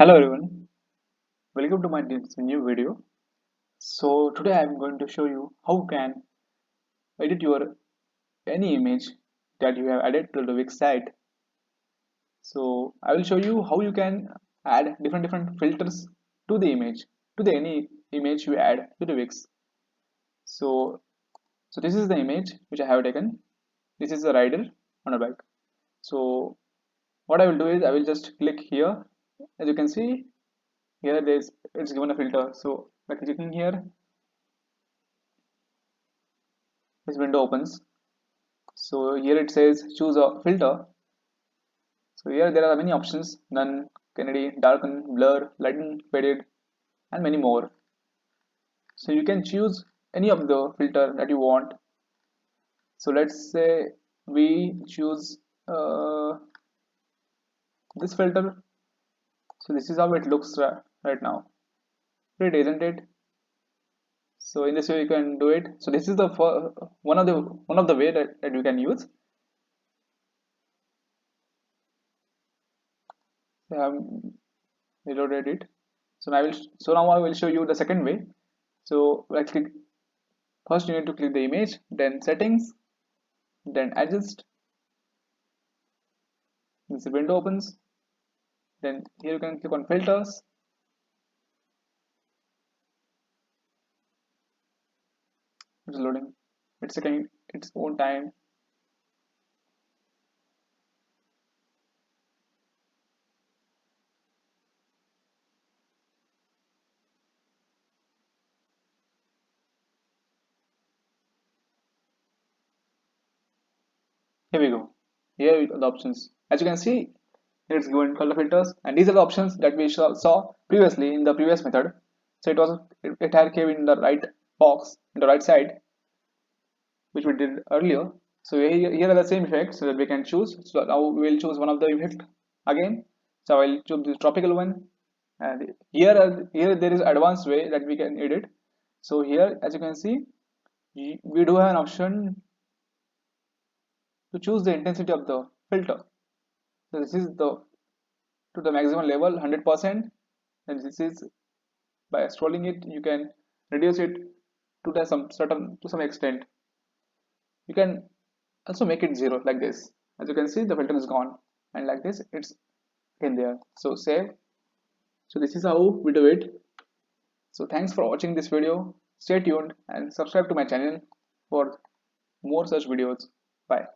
Hello everyone, welcome to my this new video. So today I am going to show you how you can edit your any image that you have added to the Wix site. So I will show you how you can add different filters to the image, to the any image you add to the Wix. So this is the image which I have taken. This is the rider on a bike. So what I will do is I will just click here. As you can see here, it's given a filter. So by clicking here, this window opens. So here it says choose a filter. So here there are many options: none, Kennedy, darken, blur, lighten, faded, and many more. So you can choose any of the filter that you want. So let's say we choose this filter. So this is how it looks right now. Great, isn't it? So in this way you can do it. So this is the one of the way that you can use. I have reloaded it. So now I will show you the second way. So let's click. First you need to click the image, then settings, then adjust. This window opens. Then here you can click on filters. It's loading. It's taking its own time. Here we go. Here are the options. As you can see, it's given color filters, and these are the options that we saw previously in the previous method. So it had came in the right box in the right side, which we did earlier. So here are the same effects that we can choose. So now we will choose one of the effect again. So I will choose this tropical one, and here there is advanced way that we can edit. So here, as you can see, we do have an option to choose the intensity of the filter. So this is the to the maximum level 100%, and this is by scrolling it you can reduce it to the some extent. You can also make it zero like this. As you can see, the filter is gone, and like this it's in there. So save. So this is how we do it. So thanks for watching this video. Stay tuned and subscribe to my channel for more such videos. Bye.